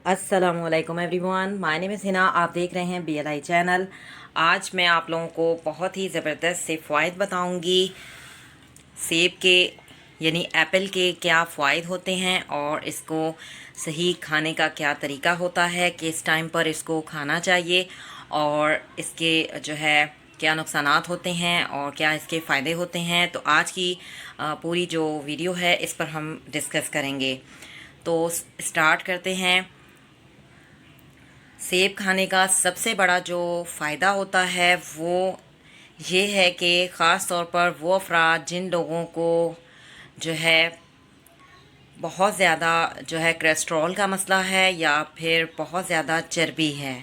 अस्सलामुअलैकुम everyone, my name is Hina. आप देख रहे हैं BLI चैनल। आज मैं आप लोगों को बहुत ही ज़बरदस्त से फ़वाइद बताऊंगी। सेब के यानी एप्पल के क्या फ़वाइद होते हैं और इसको सही खाने का क्या तरीका होता है, किस टाइम पर इसको खाना चाहिए और इसके जो है क्या नुकसानात होते हैं और क्या इसके फ़ायदे होते हैं। तो आज की पूरी जो वीडियो है इस पर हम डिस्कस करेंगे। तो स्टार्ट करते हैं। सेब खाने का सबसे बड़ा जो फ़ायदा होता है वो ये है कि ख़ास तौर पर वो अफराद जिन लोगों को जो है बहुत ज़्यादा जो है कोलेस्ट्रॉल का मसला है या फिर बहुत ज़्यादा चर्बी है,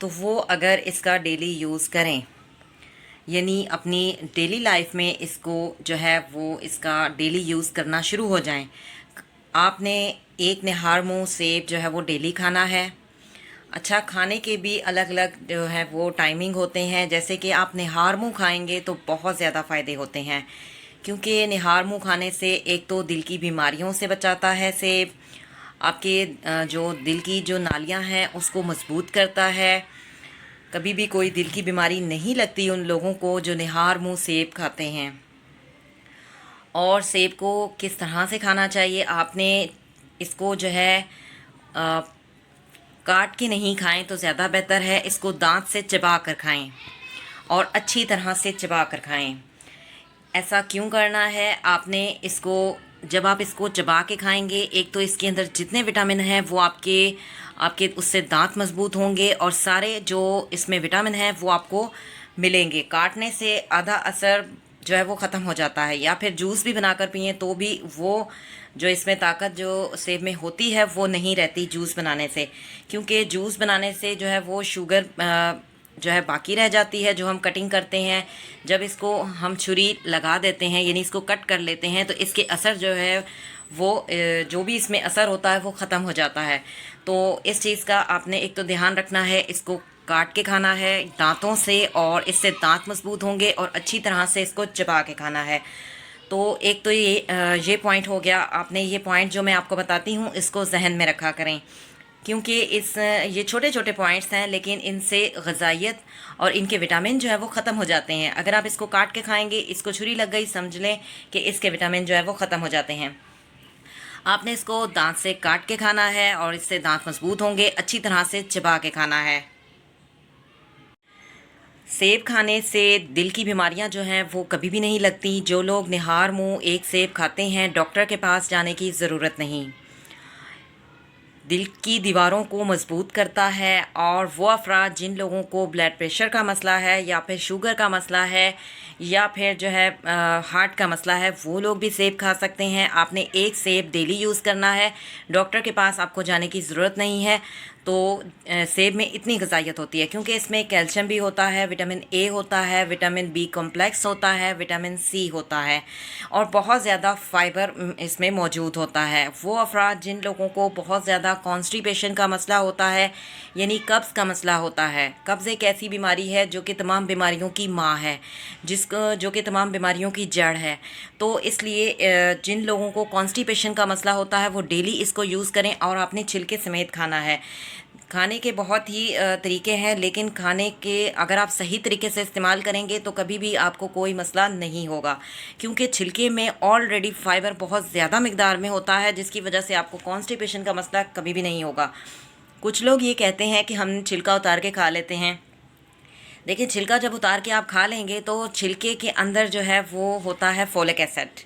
तो वो अगर इसका डेली यूज़ करें, यानी अपनी डेली लाइफ में इसको जो है वो इसका डेली यूज़ करना शुरू हो जाएं। आपने एक निहार मुँह सेब जो है वो डेली खाना है। अच्छा, खाने के भी अलग अलग जो है वो टाइमिंग होते हैं। जैसे कि आप निहार मुँह खाएंगे तो बहुत ज़्यादा फ़ायदे होते हैं, क्योंकि निहार मुँह खाने से एक तो दिल की बीमारियों से बचाता है सेब, आपके जो दिल की जो नालियाँ हैं उसको मजबूत करता है। कभी भी कोई दिल की बीमारी नहीं लगती उन लोगों को जो निहार मुँह सेब खाते हैं। और सेब को किस तरह से खाना चाहिए, आपने इसको जो है काट के नहीं खाएं तो ज़्यादा बेहतर है। इसको दांत से चबा कर खाएं और अच्छी तरह से चबा कर खाएं। ऐसा क्यों करना है, आपने इसको जब आप इसको चबा के खाएंगे, एक तो इसके अंदर जितने विटामिन हैं वो आपके आपके उससे दांत मजबूत होंगे और सारे जो इसमें विटामिन हैं वो आपको मिलेंगे। काटने से आधा असर जो है वो ख़त्म हो जाता है, या फिर जूस भी बनाकर पिए तो भी वो जो इसमें ताकत जो सेब में होती है वो नहीं रहती जूस बनाने से, क्योंकि जूस बनाने से जो है वो शुगर जो है बाकी रह जाती है। जो हम कटिंग करते हैं, जब इसको हम छुरी लगा देते हैं यानी इसको कट कर लेते हैं, तो इसके असर जो है वो जो भी इसमें असर होता है वो ख़त्म हो जाता है। तो इस चीज़ का आपने एक तो ध्यान रखना है, इसको काट के खाना है दांतों से और इससे दांत मजबूत होंगे, और अच्छी तरह से इसको चबा के खाना है। तो एक तो ये पॉइंट हो गया। आपने ये पॉइंट जो मैं आपको बताती हूँ इसको जहन में रखा करें, क्योंकि ये छोटे छोटे पॉइंट्स हैं लेकिन इनसे ग़िज़ाइयत और इनके विटामिन जो है वो ख़त्म हो जाते हैं। अगर आप इसको काट के खाएंगे, इसको छुरी लग गई, समझ लें कि इसके विटामिन जो है वो ख़त्म हो जाते हैं। आपने इसको दांत से काट के खाना है और इससे दांत मजबूत होंगे। अच्छी तरह से चबा के खाना है। सेब खाने से दिल की बीमारियां जो हैं वो कभी भी नहीं लगती। जो लोग निहार मुँह एक सेब खाते हैं, डॉक्टर के पास जाने की ज़रूरत नहीं। दिल की दीवारों को मजबूत करता है। और वो अफराद जिन लोगों को ब्लड प्रेशर का मसला है या फिर शुगर का मसला है या फिर जो है हार्ट का मसला है, वो लोग भी सेब खा सकते हैं। आपने एक सेब डेली यूज़ करना है, डॉक्टर के पास आपको जाने की ज़रूरत नहीं है। तो सेब में इतनी ग़िज़ाइयत होती है क्योंकि इसमें कैल्शियम भी होता है, विटामिन ए होता है, विटामिन बी कॉम्प्लेक्स होता है, विटामिन सी होता है और बहुत ज़्यादा फाइबर इसमें मौजूद होता है। वो अफराद जिन लोगों को बहुत ज़्यादा कॉन्स्टिपेशन का मसला होता है, यानी कब्ज़ का मसला होता है। कब्ज़ एक ऐसी बीमारी है जो कि तमाम बीमारियों की माँ है, जो कि तमाम बीमारियों की जड़ है। तो इसलिए जिन लोगों को कॉन्स्टिपेशन का मसला होता है वो डेली इसको यूज़ करें और आपने छिलके समेत खाना है। खाने के बहुत ही तरीके हैं, लेकिन खाने के अगर आप सही तरीके से इस्तेमाल करेंगे तो कभी भी आपको कोई मसला नहीं होगा, क्योंकि छिलके में ऑलरेडी फाइबर बहुत ज़्यादा मिकदार में होता है, जिसकी वजह से आपको कॉन्स्टिपेशन का मसला कभी भी नहीं होगा। कुछ लोग ये कहते हैं कि हम छिलका उतार के खा लेते हैं। देखिए, छिलका जब उतार के आप खा लेंगे तो छिलके के अंदर जो है वो होता है फोलिक एसिड,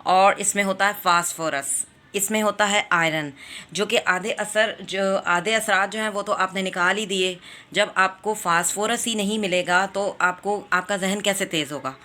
और इसमें होता है फास्फोरस, इसमें होता है आयरन, जो कि आधे असरात जो हैं वो तो आपने निकाल ही दिए। जब आपको फास्फोरस ही नहीं मिलेगा तो आपको आपका जहन कैसे तेज़ होगा।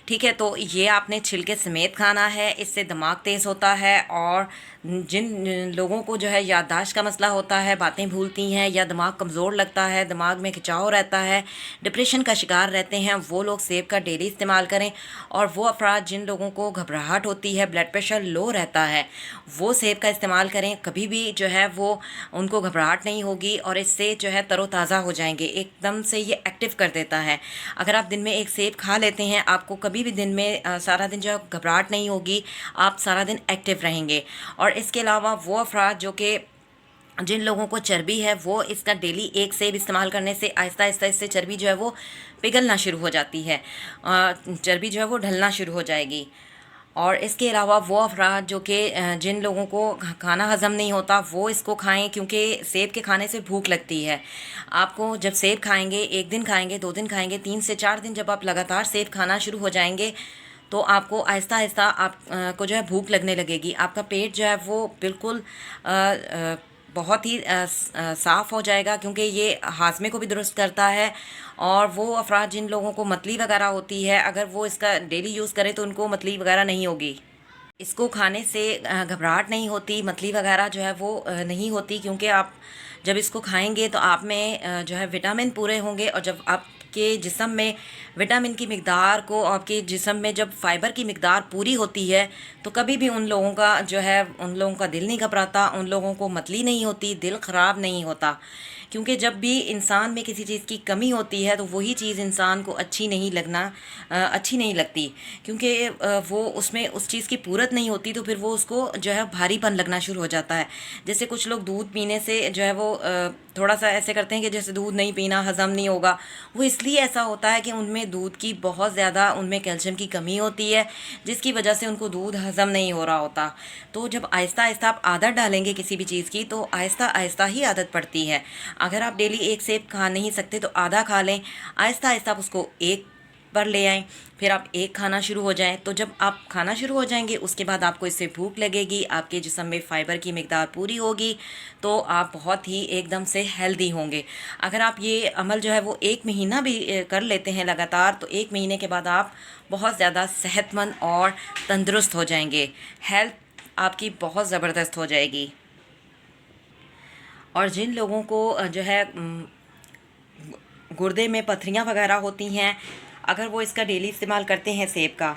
ठीक है, तो ये आपने छिलके समेत खाना है, इससे दिमाग तेज़ होता है। और जिन लोगों को जो है याददाश्त का मसला होता है, बातें भूलती हैं या दिमाग कमज़ोर लगता है, दिमाग में खिंचाव रहता है, डिप्रेशन का शिकार रहते हैं, वो लोग सेब का डेली इस्तेमाल करें। और वो अफराद जिन लोगों को घबराहट होती है, ब्लड प्रेशर लो रहता है, वो सेब का इस्तेमाल करें। कभी भी जो है वो उनको घबराहट नहीं होगी और इससे जो है तरोताज़ा हो जाएंगे, एकदम से ये एक्टिव कर देता है। अगर आप दिन में एक सेब खा लेते हैं, आपको कभी भी दिन में सारा दिन जो है घबराहट नहीं होगी, आप सारा दिन एक्टिव रहेंगे। और इसके अलावा वो अफराद जो कि जिन लोगों को चर्बी है वो इसका डेली एक सेब इस्तेमाल करने से आहिस्ता आहिस्ता इससे चर्बी जो है वो पिघलना शुरू हो जाती है, चर्बी जो है वो ढलना शुरू हो जाएगी। और इसके अलावा वो अफराद जो कि जिन लोगों को खाना हज़म नहीं होता वो इसको खाएं, क्योंकि सेब के खाने से भूख लगती है। आपको जब सेब खाएंगे, एक दिन खाएंगे, 2 दिन खाएंगे, 3 से 4 दिन जब आप लगातार सेब खाना शुरू हो जाएंगे तो आपको आहिस्ता आहिस्ता आप को जो है भूख लगने लगेगी। आपका पेट जो है वो बिल्कुल बहुत ही साफ़ हो जाएगा, क्योंकि ये हाजमे को भी दुरुस्त करता है। और वो अफराद जिन लोगों को मतली वगैरह होती है, अगर वो इसका डेली यूज़ करें तो उनको मतली वगैरह नहीं होगी। इसको खाने से घबराहट नहीं होती, मतली वगैरह जो है वो नहीं होती, क्योंकि आप जब इसको खाएंगे तो आप में जो है विटामिन पूरे होंगे। और जब आपके जिस्म में विटामिन की मिकदार को, आपके जिस्म में जब फाइबर की मिकदार पूरी होती है तो कभी भी उन लोगों का जो है, उन लोगों का दिल नहीं घबराता, उन लोगों को मतली नहीं होती, दिल ख़राब नहीं होता। क्योंकि जब भी इंसान में किसी चीज़ की कमी होती है तो वही चीज़ इंसान को अच्छी नहीं लगती, क्योंकि वो उसमें उस चीज़ की पूरत नहीं होती, तो फिर वो उसको जो है भारीपन लगना शुरू हो जाता है। जैसे कुछ लोग दूध पीने से जो है वो थोड़ा सा ऐसे करते हैं कि जैसे दूध नहीं पीना, हज़म नहीं होगा। वो इसलिए ऐसा होता है कि उनमें दूध की बहुत ज़्यादा, उनमें कैल्शियम की कमी होती है, जिसकी वजह से उनको दूध हज़म नहीं हो रहा होता। तो जब आहिस्ता आहिस्ता आप आदत डालेंगे किसी भी चीज़ की, तो आहिस्ता आहिस्ता ही आदत पड़ती है। अगर आप डेली एक सेब खा नहीं सकते तो आधा खा लें, आहिस्ता आहिस्ता आप उसको एक पर ले आएँ, फिर आप एक खाना शुरू हो जाएं। तो जब आप खाना शुरू हो जाएंगे उसके बाद आपको इससे भूख लगेगी, आपके जिस्म में फ़ाइबर की मिकदार पूरी होगी, तो आप बहुत ही एकदम से हेल्दी होंगे। अगर आप ये अमल जो है वो 1 महीना भी कर लेते हैं लगातार, तो 1 महीने के बाद आप बहुत ज़्यादा सेहतमंद और तंदुरुस्त हो जाएंगे। हेल्थ आपकी बहुत ज़बरदस्त हो जाएगी। और जिन लोगों को जो है गुर्दे में पथरियाँ वगैरह होती हैं, अगर वो इसका डेली इस्तेमाल करते हैं सेब का,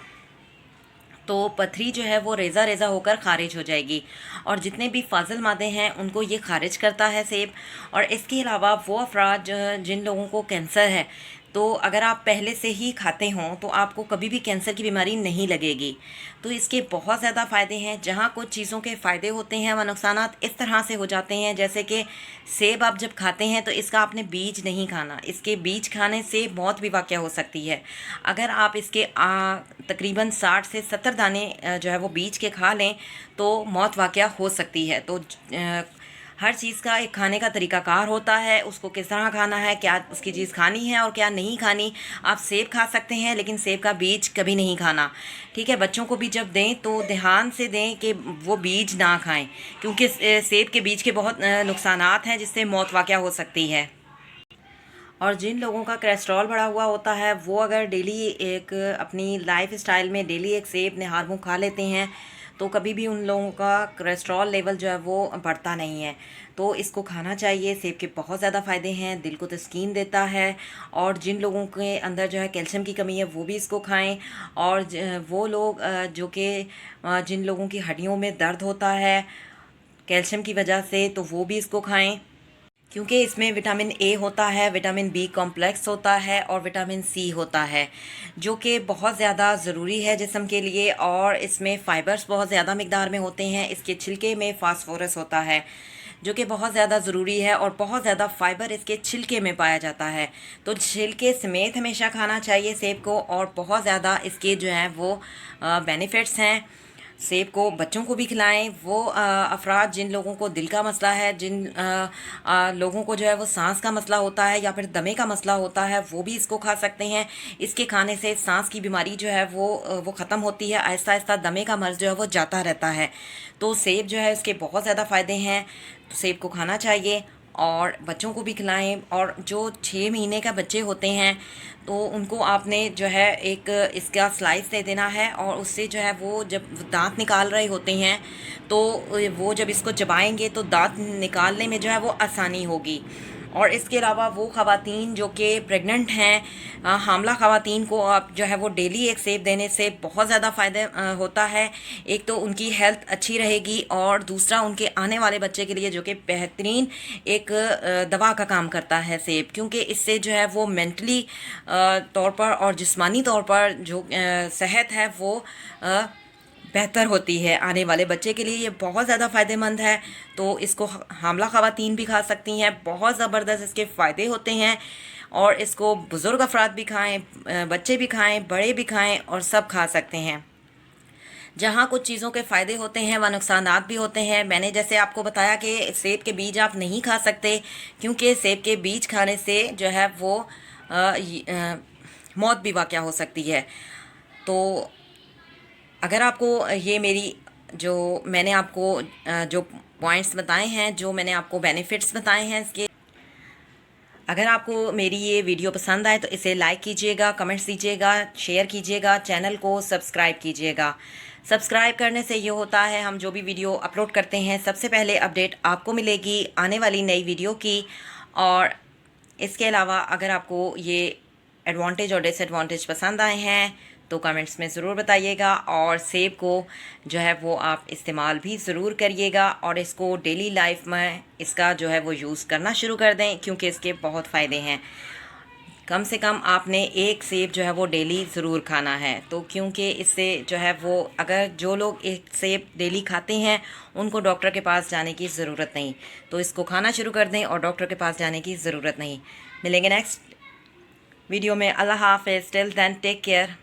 तो पथरी जो है वो रेज़ा रेज़ा होकर ख़ारिज हो जाएगी। और जितने भी फाजिल मादे हैं उनको ये ख़ारिज करता है सेब। और इसके अलावा वो अफराद जिन लोगों को कैंसर है, तो अगर आप पहले से ही खाते हों तो आपको कभी भी कैंसर की बीमारी नहीं लगेगी। तो इसके बहुत ज़्यादा फ़ायदे हैं। जहाँ कुछ चीज़ों के फ़ायदे होते हैं वह नुकसानात इस तरह से हो जाते हैं, जैसे कि सेब आप जब खाते हैं तो इसका आपने बीज नहीं खाना, इसके बीज खाने से मौत भी वाक़या हो सकती है। अगर आप इसके तकरीबन 60 से 70 दाने जो है वो बीज के खा लें तो मौत वाक़या हो सकती है। तो हर चीज़ का एक खाने का तरीक़ाकार होता है, उसको किस तरह खाना है, क्या उसकी चीज़ खानी है और क्या नहीं खानी। आप सेब खा सकते हैं लेकिन सेब का बीज कभी नहीं खाना, ठीक है। बच्चों को भी जब दें तो ध्यान से दें कि वो बीज ना खाएं, क्योंकि सेब के बीज के बहुत नुकसानात हैं जिससे मौत वाक़या हो सकती है। और जिन लोगों का कोलेस्ट्रॉल बढ़ा हुआ होता है वो अगर डेली एक अपनी लाइफ स्टाइल में डेली एक सेब निहार मुँह खा लेते हैं तो कभी भी उन लोगों का कोलेस्ट्रॉल लेवल जो है वो बढ़ता नहीं है। तो इसको खाना चाहिए। सेब के बहुत ज़्यादा फ़ायदे हैं, दिल को तस्कीन देता है। और जिन लोगों के अंदर जो है कैल्शियम की कमी है वो भी इसको खाएं। और वो लोग जो कि जिन लोगों की हड्डियों में दर्द होता है कैल्शियम की वजह से, तो वो भी इसको खाएं, क्योंकि इसमें विटामिन ए होता है, विटामिन बी कॉम्प्लेक्स होता है और विटामिन सी होता है, जो कि बहुत ज़्यादा ज़रूरी है जिस्म के लिए। और इसमें फ़ाइबर्स बहुत ज़्यादा मिकदार में होते हैं। इसके छिलके में फास्फोरस होता है जो कि बहुत ज़्यादा ज़रूरी है, और बहुत ज़्यादा फ़ाइबर इसके छिलके में पाया जाता है। तो छिलके समेत हमेशा खाना चाहिए सेब को। और बहुत ज़्यादा इसके जो हैं वो बेनिफिट्स हैं। सेब को बच्चों को भी खिलाएं। वो अफराद जिन लोगों को दिल का मसला है, जिन लोगों को जो है वो सांस का मसला होता है या फिर दमे का मसला होता है, वो भी इसको खा सकते हैं। इसके खाने से सांस की बीमारी जो है वो ख़त्म होती है। आहिस्ता आहिस्ता दमे का मर्ज़ जो है वो जाता रहता है। तो सेब जो है इसके बहुत ज़्यादा फ़ायदे हैं, तो सेब को खाना चाहिए और बच्चों को भी खिलाएं। और जो 6 महीने का बच्चे होते हैं तो उनको आपने जो है एक इसका स्लाइस दे देना है, और उससे जो है वो जब दांत निकाल रहे होते हैं तो वो जब इसको चबाएंगे तो दांत निकालने में जो है वो आसानी होगी। और इसके अलावा वो ख़वातीन जो कि प्रेग्नेंट हैं, हामला ख़वातीन को आप जो है वो डेली एक सेब देने से बहुत ज़्यादा फ़ायदा होता है। एक तो उनकी हेल्थ अच्छी रहेगी, और दूसरा उनके आने वाले बच्चे के लिए जो कि बेहतरीन एक दवा का काम करता है सेब, क्योंकि इससे जो है वो मेंटली तौर पर और जिस्मानी तौर पर जो सेहत है वो बेहतर होती है। आने वाले बच्चे के लिए ये बहुत ज़्यादा फ़ायदेमंद है। तो इसको हामला ख़वातीन भी खा सकती हैं, बहुत ज़बरदस्त इसके फ़ायदे होते हैं। और इसको बुज़ुर्ग अफराद भी खाएं, बच्चे भी खाएं, बड़े भी खाएं और सब खा सकते हैं। जहाँ कुछ चीज़ों के फ़ायदे होते हैं वहाँ नुकसानात भी होते हैं। मैंने जैसे आपको बताया कि सेब के बीज आप नहीं खा सकते, क्योंकि सेब के बीज खाने से जो है वो मौत भी वाक़या हो सकती है। तो अगर आपको ये मेरी जो मैंने आपको जो पॉइंट्स बताए हैं, जो मैंने आपको बेनिफिट्स बताए हैं इसके, अगर आपको मेरी ये वीडियो पसंद आए तो इसे लाइक कीजिएगा, कमेंट्स दीजिएगा, शेयर कीजिएगा, चैनल को सब्सक्राइब कीजिएगा। सब्सक्राइब करने से ये होता है हम जो भी वीडियो अपलोड करते हैं सबसे पहले अपडेट आपको मिलेगी आने वाली नई वीडियो की। और इसके अलावा अगर आपको ये एडवांटेज और डिसएडवांटेज पसंद आए हैं तो कमेंट्स में ज़रूर बताइएगा। और सेब को जो है वो आप इस्तेमाल भी ज़रूर करिएगा और इसको डेली लाइफ में इसका जो है वो यूज़ करना शुरू कर दें, क्योंकि इसके बहुत फ़ायदे हैं। कम से कम आपने एक सेब जो है वो डेली ज़रूर खाना है। तो क्योंकि इससे जो है वो अगर जो लोग एक सेब डेली खाते हैं उनको डॉक्टर के पास जाने की ज़रूरत नहीं। तो इसको खाना शुरू कर दें और डॉक्टर के पास जाने की ज़रूरत नहीं। मिलेंगे नेक्स्ट वीडियो में। अल्लाह हाफ़िज़। Till then take care.